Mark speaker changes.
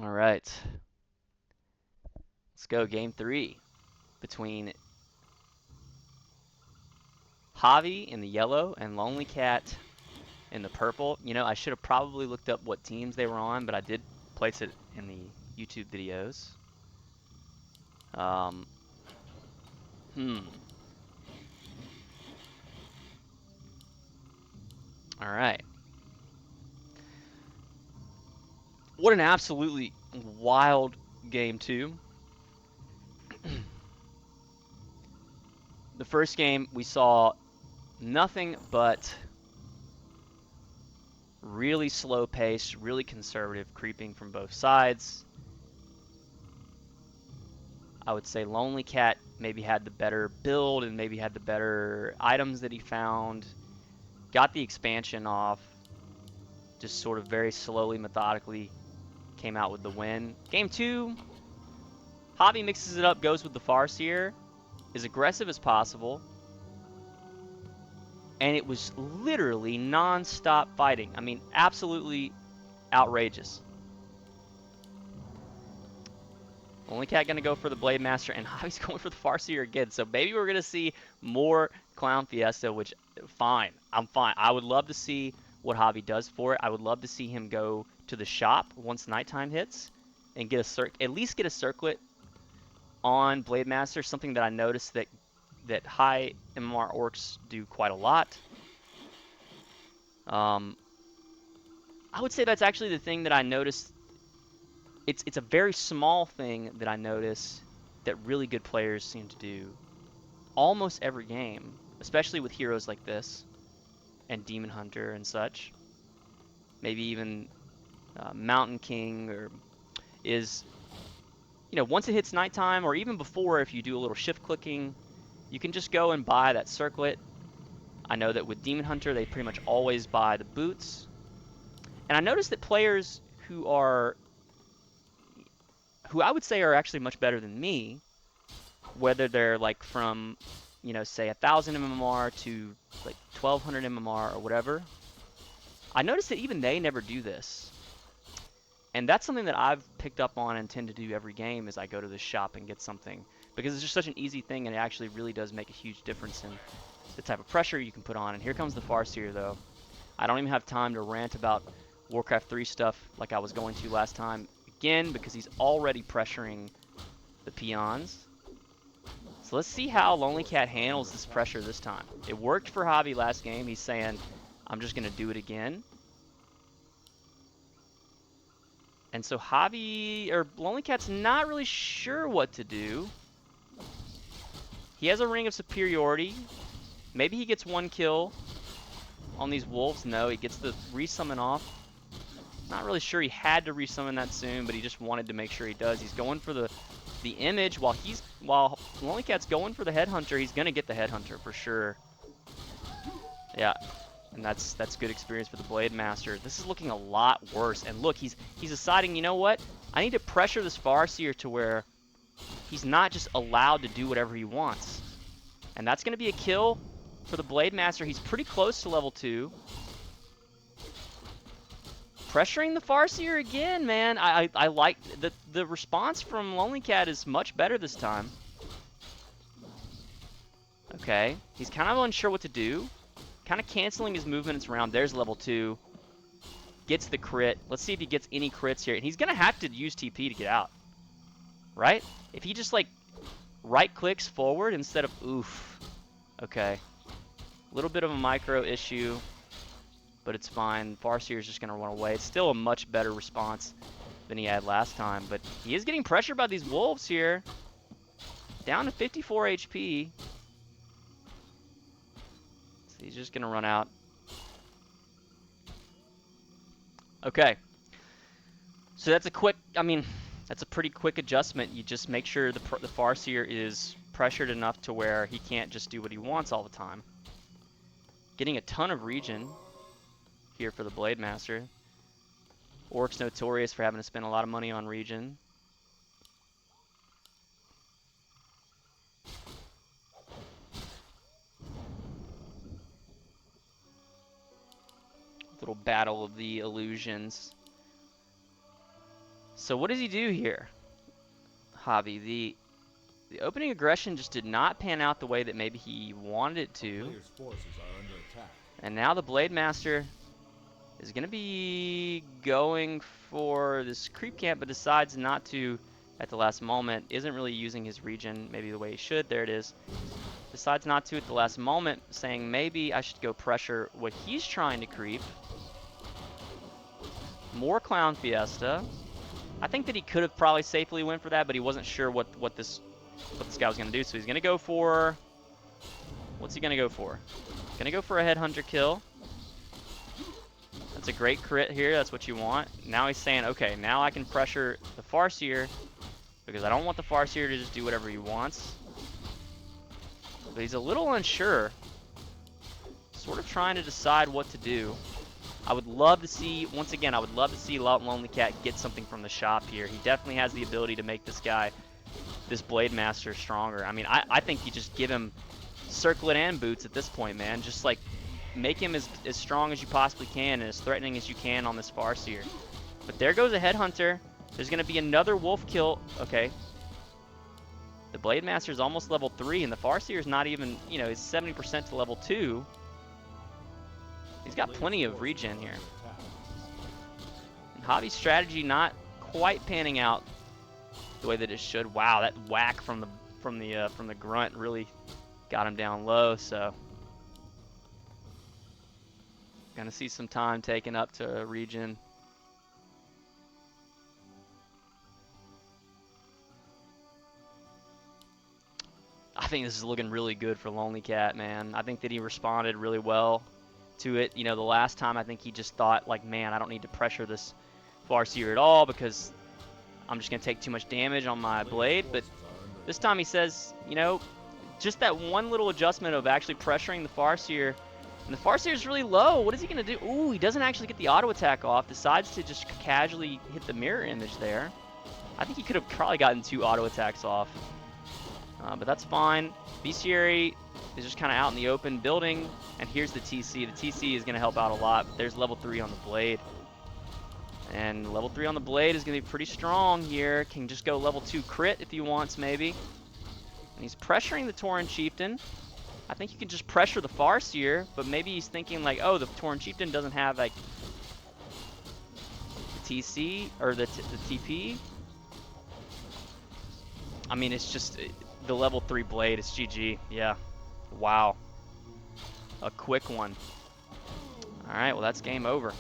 Speaker 1: All right. Let's go game 3 between Havi in the yellow and LonelyCat in the purple. You know, I should have probably looked up what teams they were on, but I did place it in the YouTube videos. Um, hmm. All right. What an absolutely wild game 2. The first game we saw nothing but really slow pace, really conservative creeping from both sides. I would say LonelyCat maybe had the better build and maybe had the better items that he found. Got the expansion off, just sort of very slowly, methodically came out with the win. Game 2, Havi mixes it up, goes with the Farseer, as aggressive as possible, and it was literally non-stop fighting. I mean, absolutely outrageous. LonelyCat going to go for the Blade Master, and Javi's going for the Farseer again. So maybe we're going to see more Clown Fiesta, which, fine. I'm fine. I would love to see what Javi does for it. I would love to see him go to the shop once nighttime hits and get at least get a circlet on Blade Master, something that I noticed that high MMR orcs do quite a lot. I would say that's actually the thing that I noticed. It's a very small thing that I notice that really good players seem to do almost every game, especially with heroes like this and Demon Hunter and such. Maybe even Mountain King, or is, you know, once it hits nighttime, or even before, if you do a little shift clicking, you can just go and buy that circlet. I know that with Demon Hunter, they pretty much always buy the boots. And I noticed that players who I would say are actually much better than me, whether they're like from, you know, say 1,000 MMR to like 1,200 MMR or whatever, I noticed that even they never do this. And that's something that I've picked up on and tend to do every game as I go to the shop and get something, because it's just such an easy thing, and it actually really does make a huge difference in the type of pressure you can put on. And here comes the Farseer, though. I don't even have time to rant about Warcraft 3 stuff like I was going to last time again, because he's already pressuring the peons. So let's see how LonelyCat handles this pressure this time. It worked for Havi last game. He's saying, I'm just going to do it again. And so LonelyCat's not really sure what to do. He has a Ring of Superiority. Maybe he gets one kill on these wolves. No, he gets the resummon off. Not really sure he had to resummon that soon, but he just wanted to make sure he does. He's going for the image while LonelyCat's going for the headhunter. He's gonna get the headhunter for sure. Yeah, and that's good experience for the Blade Master. This is looking a lot worse. And look, he's deciding, you know what? I need to pressure this Farseer to where he's not just allowed to do whatever he wants. And that's gonna be a kill for the Blade Master. He's pretty close to level 2. Pressuring the Farseer again, man. I like the response from LonelyCat is much better this time. Okay, he's kind of unsure what to do. Kind of canceling his movements around. There's level 2. Gets the crit. Let's see if he gets any crits here. And he's gonna have to use TP to get out, right? If he just like right clicks forward instead of oof. Okay, a little bit of a micro issue, but it's fine. Farseer is just going to run away. It's still a much better response than he had last time, but he is getting pressured by these wolves here. Down to 54 HP. So he's just going to run out. Okay. So that's that's a pretty quick adjustment. You just make sure the Farseer is pressured enough to where he can't just do what he wants all the time. Getting a ton of regen here for the Blade Master. Orc's notorious for having to spend a lot of money on regen. Little battle of the illusions. So what does he do here, Havi? The opening aggression just did not pan out the way that maybe he wanted it to.
Speaker 2: Player's forces are under attack.
Speaker 1: And now the Blade Master is going to be going for this creep camp, but decides not to at the last moment. Isn't really using his regen maybe the way he should. There it is. Decides not to at the last moment, saying maybe I should go pressure what he's trying to creep. More Clown Fiesta. I think that he could have probably safely went for that, but he wasn't sure what this guy was going to do. So he's going to go for... What's he going to go for? Going to go for a Headhunter kill. That's a great crit here. That's what you want. Now he's saying, okay, now I can pressure the Farseer because I don't want the Farseer to just do whatever he wants. But he's a little unsure. Sort of trying to decide what to do. I would love to see, once again, I would love to see LonelyCat get something from the shop here. He definitely has the ability to make this guy, this Blade Master, stronger. I mean, I think you just give him circlet and boots at this point, man. Just like make him as strong as you possibly can and as threatening as you can on this Farseer. But there goes a Headhunter. There's going to be another wolf kill. Okay. The Blade Master is almost level 3, and the Farseer is not even, you know, he's 70% to level 2. He's got plenty of regen here. And Havi's strategy not quite panning out the way that it should. Wow, that whack from the grunt really got him down low. So gonna see some time taken up to regen. I think this is looking really good for LonelyCat, man. I think that he responded really well to it. You know, the last time I think he just thought like, man, I don't need to pressure this Farseer at all because I'm just gonna take too much damage on my blade. But this time he says, you know, just that one little adjustment of actually pressuring the Farseer, and the Farseer is really low. What is he gonna do? Ooh, he doesn't actually get the auto attack off. Decides to just casually hit the mirror image there. I think he could have probably gotten 2 auto attacks off, but that's fine. Bestiary is just kind of out in the open building, and here's the TC. The TC is going to help out a lot, but there's level 3 on the Blade. And level 3 on the Blade is going to be pretty strong here. Can just go level 2 crit if he wants, maybe. And he's pressuring the Tauren Chieftain. I think you can just pressure the Farseer, but maybe he's thinking like, oh, the Tauren Chieftain doesn't have like the TC, or the TP. I mean, it's just... the level 3 Blade is GG. Yeah. Wow. A quick one. Alright, well that's game over.